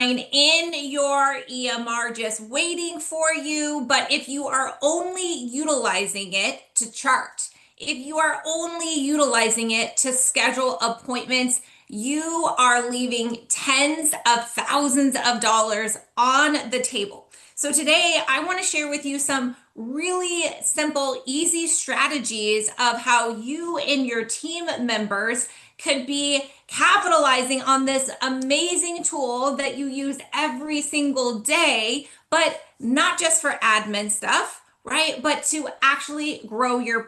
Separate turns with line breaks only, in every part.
in your EMR just waiting for you. But if you are only utilizing it to chart, if you are only utilizing it to schedule appointments, you are leaving tens of thousands of dollars on the table. So today I want to share with you some really simple, easy strategies of how you and your team members could be capitalizing on this amazing tool that you use every single day, but not just for admin stuff, right? But to actually grow your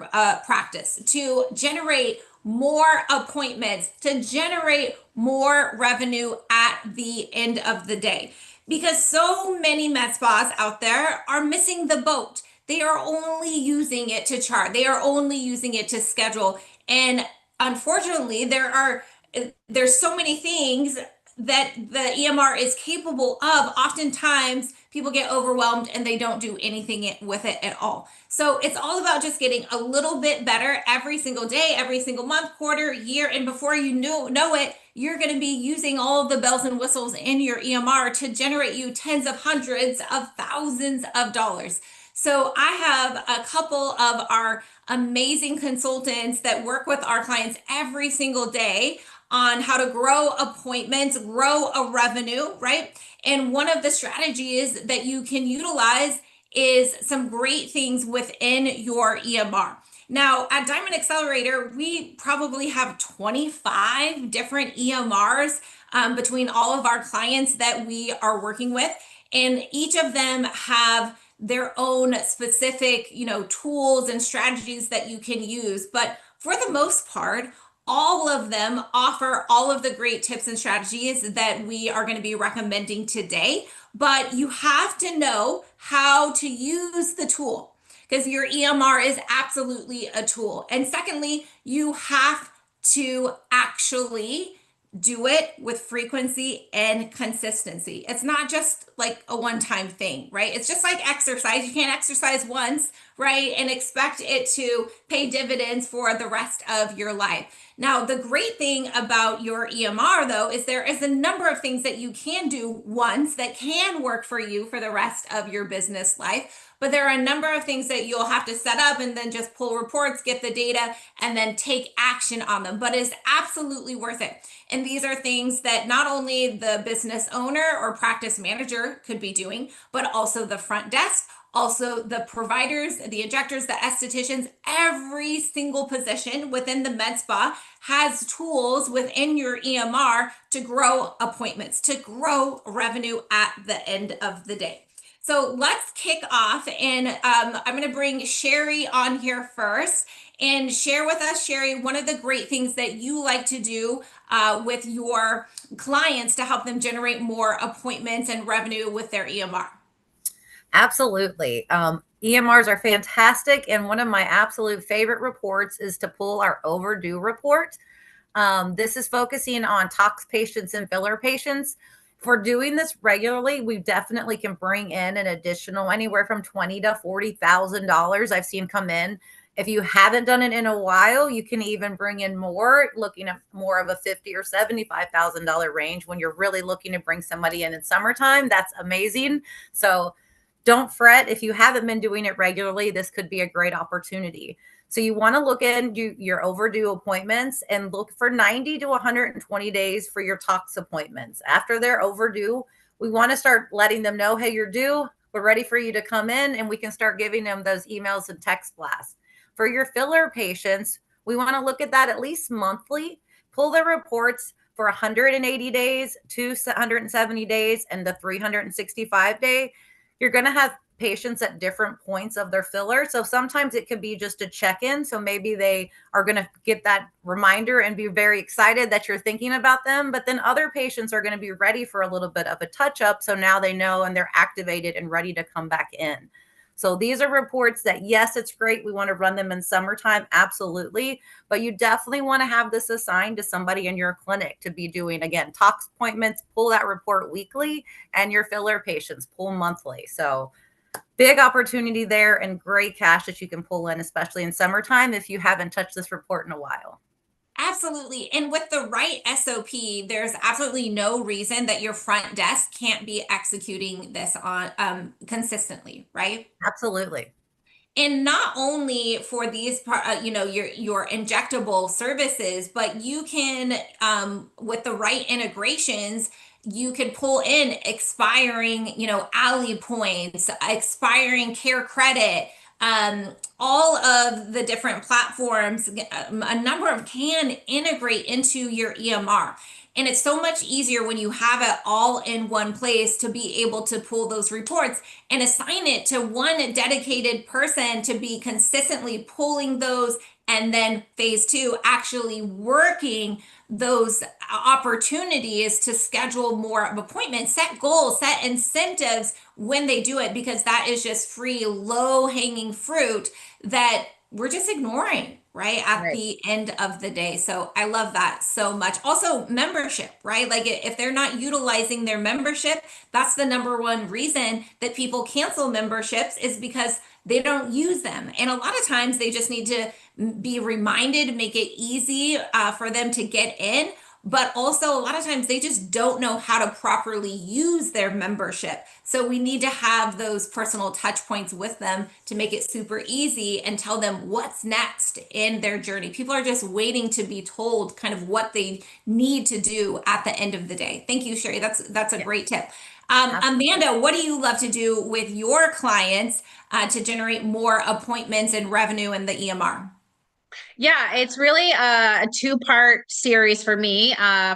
practice, to generate more appointments, to generate more revenue at the end of the day. Because so many med spas out there are missing the boat. They are only using it to chart. They are only using it to schedule. And unfortunately, there's so many things that the EMR is capable of. Oftentimes, people get overwhelmed and they don't do anything with it at all. So it's all about just getting a little bit better every single day, every single month, quarter, year, and before you know it, you're going to be using all of the bells and whistles in your EMR to generate you tens of hundreds of thousands of dollars. So I have a couple of our amazing consultants that work with our clients every single day on how to grow appointments, grow a revenue, right? And one of the strategies that you can utilize is some great things within your EMR. Now, at Diamond Accelerator, we probably have 25 different EMRs between all of our clients that we are working with. And each of them have their own specific, tools and strategies that you can use. But for the most part, all of them offer all of the great tips and strategies that we are going to be recommending today. But you have to know how to use the tool, because your EMR is absolutely a tool. And secondly, you have to actually do it with frequency and consistency. It's not just like a one-time thing, right? It's just like exercise. You can't exercise once, right, and expect it to pay dividends for the rest of your life. Now, the great thing about your EMR, though, is there is a number of things that you can do once that can work for you for the rest of your business life. But there are a number of things that you'll have to set up and then just pull reports, get the data, and then take action on them. But it's absolutely worth it. And these are things that not only the business owner or practice manager could be doing, but also the front desk, also the providers, the injectors, the estheticians. Every single position within the med spa has tools within your EMR to grow appointments, to grow revenue at the end of the day. So let's kick off, and I'm going to bring Sherry on here first and share with us, Sherry, one of the great things that you like to do with your clients to help them generate more appointments and revenue with their EMR.
Absolutely. EMRs are fantastic. And one of my absolute favorite reports is to pull our overdue report. This is focusing on tox patients and filler patients. If we're doing this regularly, we definitely can bring in an additional anywhere from $20,000 to $40,000 I've seen come in. If you haven't done it in a while, you can even bring in more, looking at more of a $50,000 or $75,000 range. When you're really looking to bring somebody in summertime, that's amazing. So don't fret if you haven't been doing it regularly. This could be a great opportunity. So you want to look into your overdue appointments and look for 90 to 120 days for your tox appointments. After they're overdue, we want to start letting them know, hey, you're due. We're ready for you to come in, and we can start giving them those emails and text blasts. For your filler patients, we want to look at that at least monthly. Pull the reports for 180 days, 270 days, and the 365-day. You're going to have patients at different points of their filler. So sometimes it could be just a check-in. So maybe they are going to get that reminder and be very excited that you're thinking about them. But then other patients are going to be ready for a little bit of a touch-up. So now they know and they're activated and ready to come back in. So these are reports that, yes, it's great. We want to run them in summertime. Absolutely. But you definitely want to have this assigned to somebody in your clinic to be doing, again, tox appointments, pull that report weekly, and your filler patients pull monthly. So big opportunity there and great cash that you can pull in, especially in summertime if you haven't touched this report in a while.
Absolutely. And with the right SOP, there's absolutely no reason that your front desk can't be executing this on consistently, right?
Absolutely.
And not only for these your injectable services, but you can with the right integrations, you can pull in expiring alley points, expiring care credit, all of the different platforms, a number of can integrate into your EMR. And it's so much easier when you have it all in one place to be able to pull those reports and assign it to one dedicated person to be consistently pulling those. And then phase two, actually working those opportunities to schedule more appointments, set goals, set incentives when they do it, because that is just free, low hanging fruit that we're just ignoring right at
Right.
the end of the day. So I love that so much. Also, membership, right? Like if they're not utilizing their membership, that's the number one reason that people cancel memberships, is because they don't use them. And a lot of times they just need to be reminded, make it easy for them to get in. But also, a lot of times they just don't know how to properly use their membership. So we need to have those personal touch points with them to make it super easy and tell them what's next in their journey. People are just waiting to be told kind of what they need to do at the end of the day. Thank you, Sherry. That's a
Yeah.
great tip.
Absolutely.
Amanda, what do you love to do with your clients to generate more appointments and revenue in the EMR?
Yeah, it's really a two-part series for me.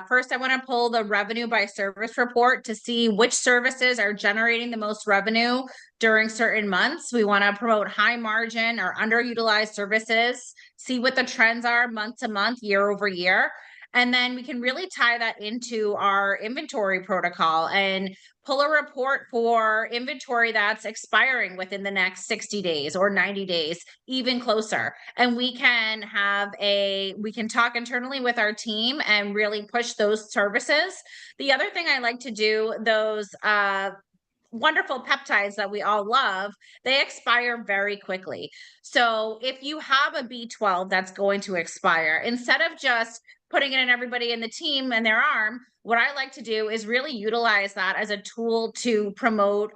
First, I want to pull the revenue by service report to see which services are generating the most revenue during certain months. We want to promote high margin or underutilized services, see what the trends are month to month, year over year. And then we can really tie that into our inventory protocol and pull a report for inventory that's expiring within the next 60 days or 90 days, even closer. And we can talk internally with our team and really push those services. The other thing I like to do, those wonderful peptides that we all love, they expire very quickly. So if you have a B12 that's going to expire, instead of just putting it in everybody in the team and their arm, what I like to do is really utilize that as a tool to promote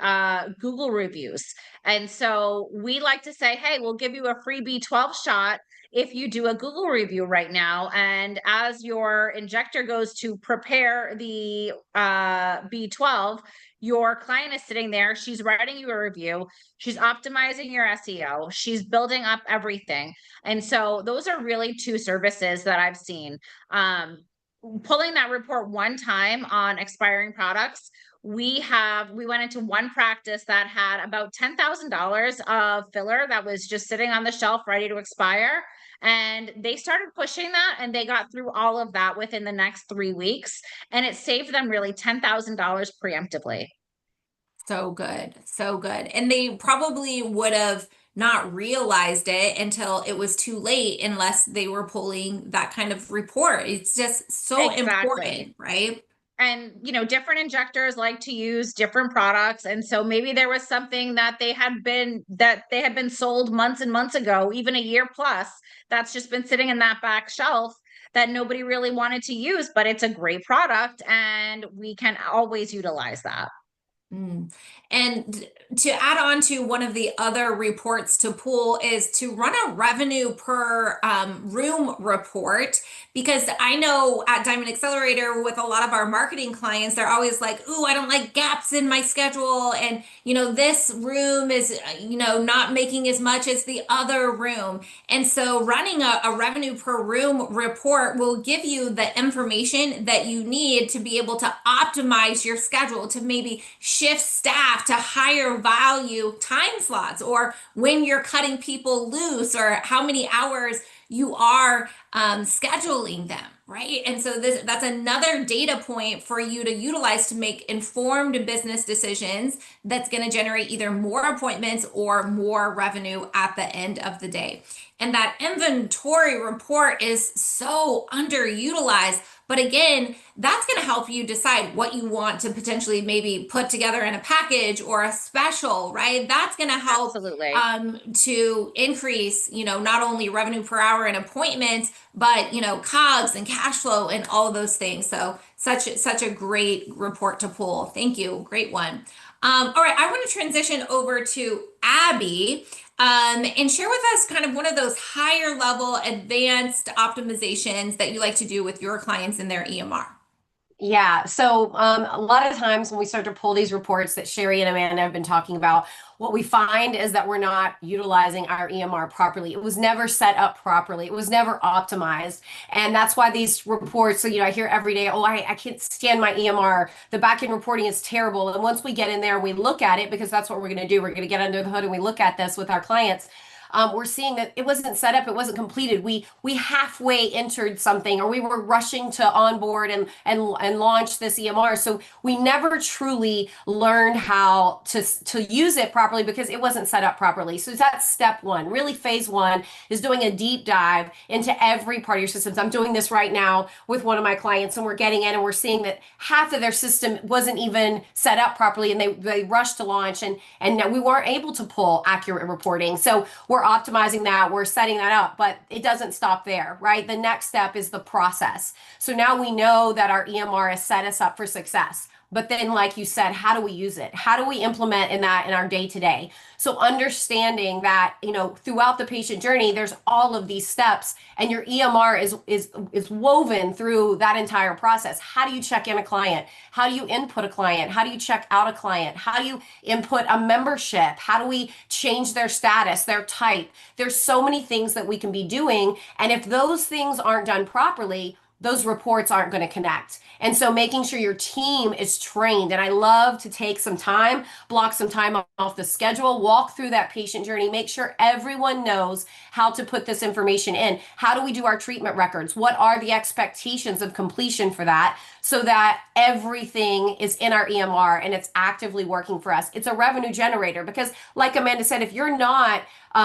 Google reviews. And so we like to say, hey, we'll give you a free B12 shot if you do a Google review right now. And as your injector goes to prepare the B12, your client is sitting there, she's writing you a review, she's optimizing your SEO, she's building up everything. And so those are really two services that I've seen. Pulling that report one time on expiring products, we went into one practice that had about $10,000 of filler that was just sitting on the shelf ready to expire, and they started pushing that and they got through all of that within the next 3 weeks, and it saved them really $10,000 preemptively.
So good. So good. And they probably would have not realized it until it was too late, unless they were pulling that kind of report. It's just so
Exactly.
important, right?
And different injectors like to use different products, and so maybe there was something that they had been sold months and months ago, even a year plus, that's just been sitting in that back shelf that nobody really wanted to use, but it's a great product and we can always utilize that.
Mm. And to add on to one of the other reports to pull is to run a revenue per room report, because I know at Diamond Accelerator with a lot of our marketing clients, they're always like, "Ooh, I don't like gaps in my schedule, and this room is not making as much as the other room." And so running a revenue per room report will give you the information that you need to be able to optimize your schedule, to maybe shift staff to higher value time slots, or when you're cutting people loose, or how many hours you are scheduling them, right? And so that's another data point for you to utilize to make informed business decisions that's going to generate either more appointments or more revenue at the end of the day. And that inventory report is so underutilized. But again, that's going to help you decide what you want to potentially maybe put together in a package or a special, right? That's going to help
Absolutely.
to increase, not only revenue per hour and appointments, but COGS and cash flow and all of those things. So such a great report to pull. Thank you. Great one. All right, I want to transition over to Abby and share with us kind of one of those higher level advanced optimizations that you like to do with your clients in their EMR.
Yeah. So a lot of times when we start to pull these reports that Sherry and Amanda have been talking about, what we find is that we're not utilizing our EMR properly. It was never set up properly. It was never optimized. And that's why these reports, so, I hear every day, oh, I can't stand my EMR. The back-end reporting is terrible. And once we get in there, we look at it, because that's what we're going to do. We're going to get under the hood and we look at this with our clients. We're seeing that it wasn't set up, it wasn't completed. We halfway entered something, or we were rushing to onboard and launch this EMR. So we never truly learned how to use it properly because it wasn't set up properly. So that's step one. Really, phase one is doing a deep dive into every part of your systems. I'm doing this right now with one of my clients, and we're getting in and we're seeing that half of their system wasn't even set up properly, and they rushed to launch, and we weren't able to pull accurate reporting. So we're optimizing that, we're setting that up, but it doesn't stop there, right? The next step is the process. So now we know that our EMR has set us up for success. But then, like you said, how do we use it? How do we implement in our day to day? So understanding that, throughout the patient journey, there's all of these steps, and your EMR is woven through that entire process. How do you check in a client? How do you input a client? How do you check out a client? How do you input a membership? How do we change their status, their type? There's so many things that we can be doing. And if those things aren't done properly, those reports aren't going to connect. And so making sure your team is trained. And I love to take some time, block some time off the schedule, walk through that patient journey, make sure everyone knows how to put this information in. How do we do our treatment records? What are the expectations of completion for that, so that everything is in our EMR and it's actively working for us? It's a revenue generator, because like Amanda said, if you're not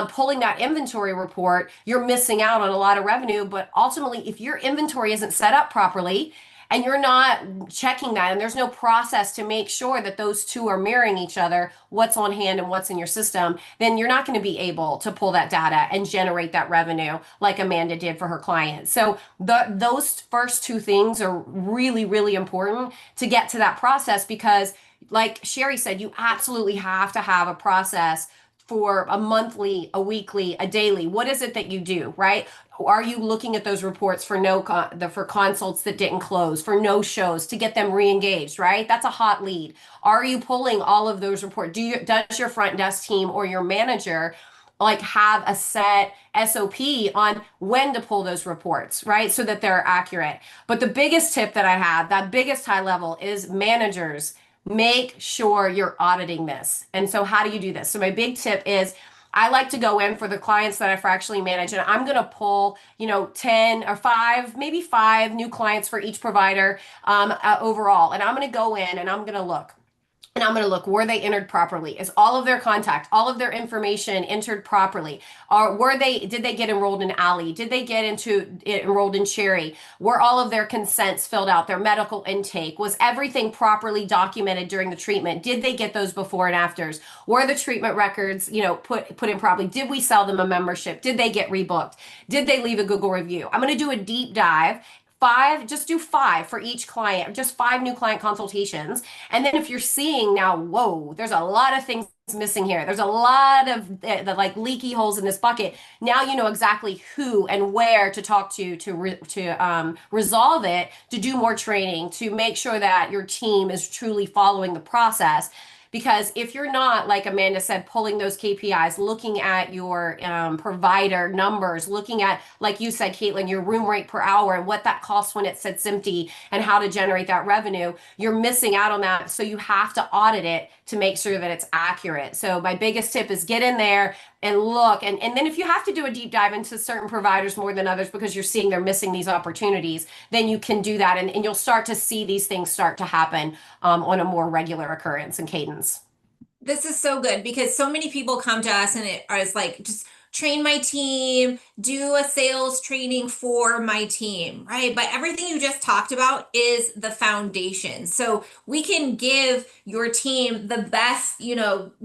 pulling that inventory report, you're missing out on a lot of revenue. But ultimately, if your inventory isn't set up properly and you're not checking that, and there's no process to make sure that those two are mirroring each other, what's on hand and what's in your system, then you're not going to be able to pull that data and generate that revenue like Amanda did for her client. So those first two things are really, really important to get to that process, because like Sherry said, you absolutely have to have a process for a monthly, a weekly, a daily. What is it that you do, right? Are you looking at those reports for for consults that didn't close, for no shows, to get them re-engaged, right? That's a hot lead. Are you pulling all of those reports? Does your front desk team or your manager have a set SOP on when to pull those reports, right? So that they're accurate. But the biggest tip that I have, that biggest high level, is managers, make sure you're auditing this. And so how do you do this? So my big tip is, I like to go in for the clients that I fractionally manage, and I'm going to pull, 10 or 5, maybe 5 new clients for each provider overall. And I'm going to go in and I'm going to look. And I'm going to look, were they entered properly? Is all of their contact, all of their information entered properly? Or did they get enrolled in Alley? Did they get enrolled in Cherry? Were all of their consents filled out, their medical intake? Was everything properly documented during the treatment? Did they get those before and afters? Were the treatment records, put in properly? Did we sell them a membership? Did they get rebooked? Did they leave a Google review? I'm going to do a deep dive. Just do 5 for each client, just 5 new client consultations. And then if you're seeing now, whoa, there's a lot of things missing here. There's a lot of the leaky holes in this bucket. Now you know exactly who and where to talk to resolve it, to do more training, to make sure that your team is truly following the process. Because if you're not, like Amanda said, pulling those KPIs, looking at your provider numbers, looking at, like you said, Caitlin, your room rate per hour and what that costs when it sits empty and how to generate that revenue, you're missing out on that. So you have to audit it to make sure that it's accurate. So my biggest tip is get in there and look. And then if you have to do a deep dive into certain providers more than others because you're seeing they're missing these opportunities, then you can do that. And you'll start to see these things start to happen on a more regular occurrence and cadence.
This is so good, because so many people come to us and it is just train my team, do a sales training for my team, right? But everything you just talked about is the foundation. So we can give your team the best,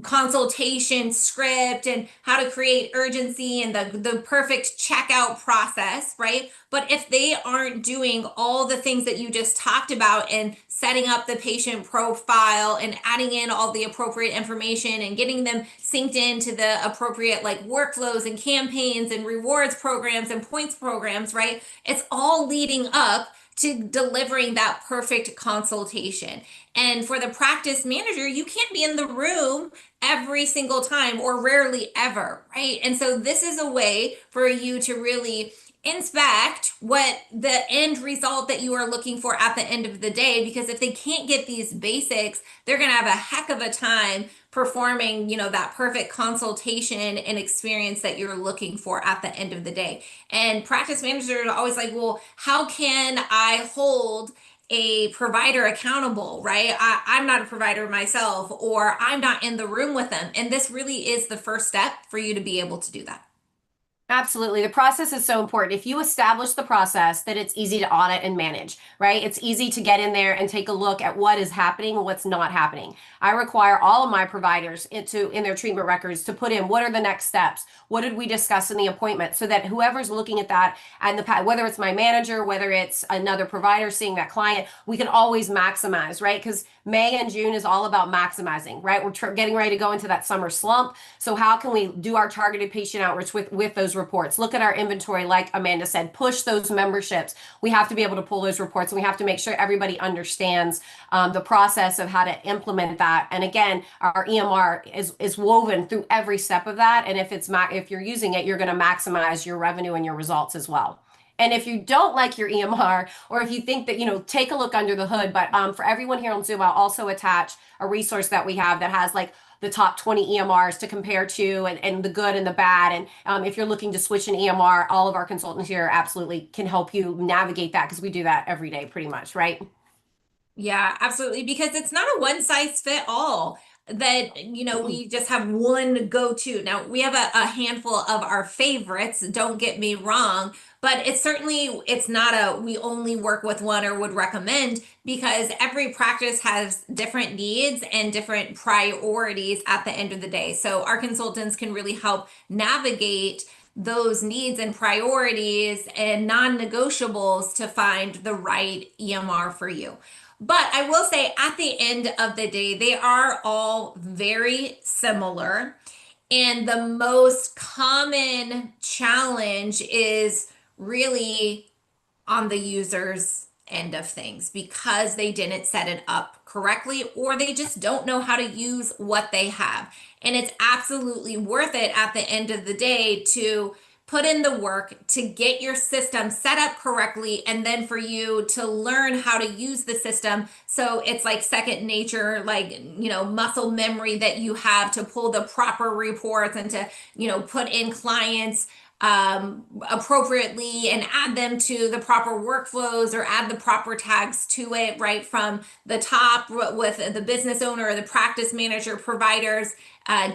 consultation script and how to create urgency and the perfect checkout process, right? But if they aren't doing all the things that you just talked about and setting up the patient profile and adding in all the appropriate information and getting them synced into the appropriate like workflows and campaigns and rewards programs and points programs, right? It's all leading up to delivering that perfect consultation. And for the practice manager, you can't be in the room every single time or rarely ever, right? And so this is a way for you to really inspect what the end result that you are looking for at the end of the day, because if they can't get these basics, they're going to have a heck of a time performing, that perfect consultation and experience that you're looking for at the end of the day. And practice managers are always like, well, how can I hold a provider accountable, right? I'm not a provider myself, or I'm not in the room with them. And this really is the first step for you to be able to do that.
Absolutely. The process is so important. If you establish the process, that it's easy to audit and manage, right? It's easy to get in there and take a look at what is happening and what's not happening. I require all of my providers in their treatment records to put in what are the next steps? What did we discuss in the appointment? So that whoever's looking at that and whether it's my manager, whether it's another provider seeing that client, we can always maximize, right? Because May and June is all about maximizing, right? We're getting ready to go into that summer slump. So how can we do our targeted patient outreach with those reports? Look at our inventory, like Amanda said, push those memberships. We have to be able to pull those reports, and we have to make sure everybody understands the process of how to implement that. And again, our EMR is woven through every step of that. And if you're using it, you're going to maximize your revenue and your results as well. And if you don't like your EMR, or if you think that, take a look under the hood. But for everyone here on Zoom, I'll also attach a resource that we have that has like the top 20 EMRs to compare to, and the good and the bad. And if you're looking to switch an EMR, all of our consultants here absolutely can help you navigate that, because we do that every day pretty much, right?
Yeah, absolutely. Because it's not a one size fit all that, we just have one go-to. Now, we have a handful of our favorites, don't get me wrong, but it's not we only work with one or would recommend, because every practice has different needs and different priorities at the end of the day. So our consultants can really help navigate those needs and priorities and non-negotiables to find the right EMR for you. But I will say at the end of the day, they are all very similar. And the most common challenge is really on the user's end of things, because they didn't set it up correctly, or they just don't know how to use what they have. And it's absolutely worth it at the end of the day to put in the work to get your system set up correctly, and then for you to learn how to use the system so it's like second nature, like muscle memory that you have to pull the proper reports and to put in clients appropriately and add them to the proper workflows, or add the proper tags to it, right from the top with the business owner or the practice manager, providers,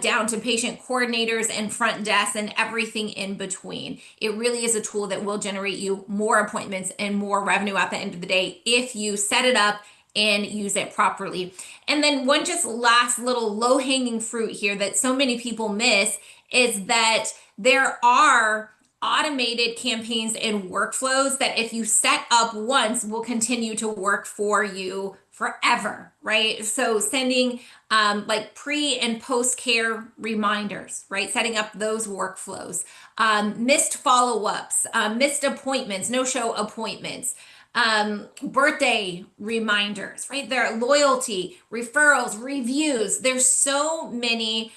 down to patient coordinators and front desk and everything in between. It really is a tool that will generate you more appointments and more revenue at the end of the day if you set it up and use it properly. And then one just last little low-hanging fruit here that so many people miss is that there are automated campaigns and workflows that if you set up once will continue to work for you forever, right? So sending like pre and post care reminders, right? Setting up those workflows, missed follow-ups, missed appointments, no-show appointments, birthday reminders, right? There are loyalty, referrals, reviews. There's so many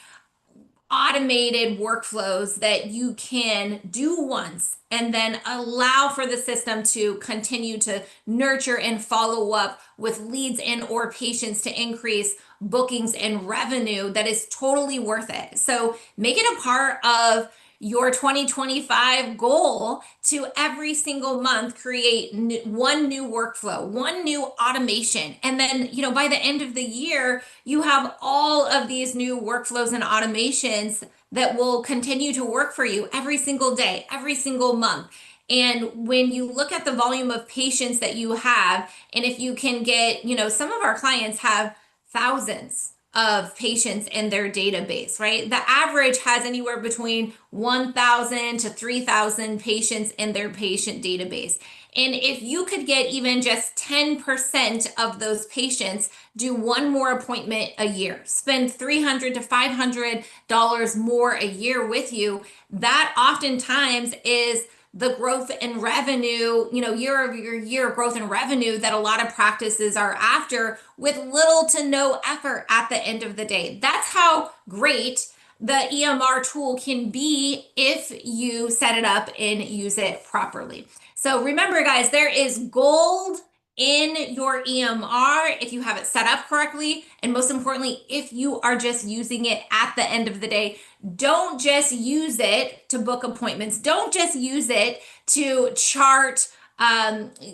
automated workflows that you can do once and then allow for the system to continue to nurture and follow up with leads and or patients to increase bookings and revenue. That is totally worth it. So make it a part of your 2025 goal to every single month create one new workflow, one new automation. And then, by the end of the year, you have all of these new workflows and automations that will continue to work for you every single day, every single month. And when you look at the volume of patients that you have, and if you can get, some of our clients have thousands of patients in their database, right? The average has anywhere between 1,000 to 3,000 patients in their patient database. And if you could get even just 10% of those patients do one more appointment a year, spend $300 to $500 more a year with you, that oftentimes is the growth in revenue, year over year growth in revenue that a lot of practices are after with little to no effort at the end of the day. That's how great the EMR tool can be if you set it up and use it properly. So remember, guys, there is gold in your EMR if you have it set up correctly. And most importantly, if you are just using it at the end of the day. Don't just use it to book appointments. Don't just use it to chart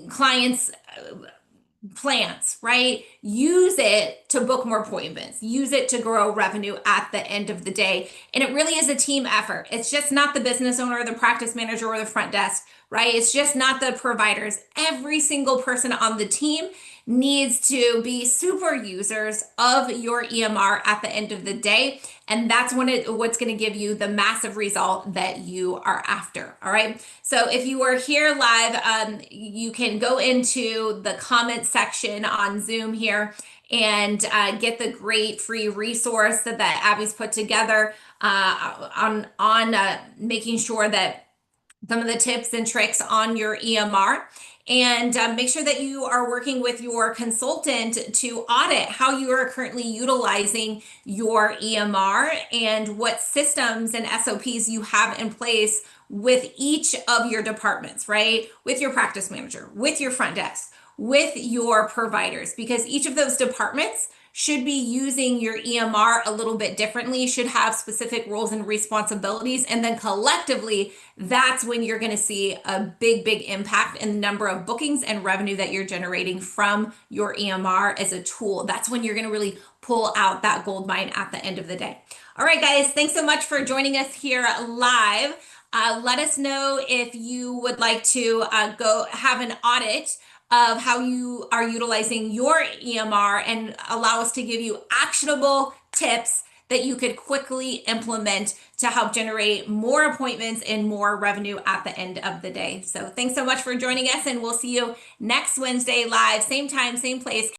clients' plans, right? Use it to book more appointments. Use it to grow revenue at the end of the day. And it really is a team effort. It's just not the business owner, or the practice manager, or the front desk, right? It's just not the providers. Every single person on the team needs to be super users of your EMR at the end of the day. And that's what's going to give you the massive result that you are after. All right. So if you are here live, you can go into the comment section on Zoom here and get the great free resource that Abby's put together on making sure that some of the tips and tricks on your EMR. And make sure that you are working with your consultant to audit how you are currently utilizing your EMR and what systems and SOPs you have in place with each of your departments, right? With your practice manager, with your front desk, with your providers, because each of those departments should be using your EMR a little bit differently, should have specific roles and responsibilities. And then collectively, that's when you're going to see a big impact in the number of bookings and revenue that you're generating from your EMR as a tool. That's when you're going to really pull out that gold mine at the end of the day. All right, guys, thanks so much for joining us here live. Let us know if you would like to go have an audit of how you are utilizing your EMR and allow us to give you actionable tips that you could quickly implement to help generate more appointments and more revenue at the end of the day. So thanks so much for joining us, and we'll see you next Wednesday live, same time, same place.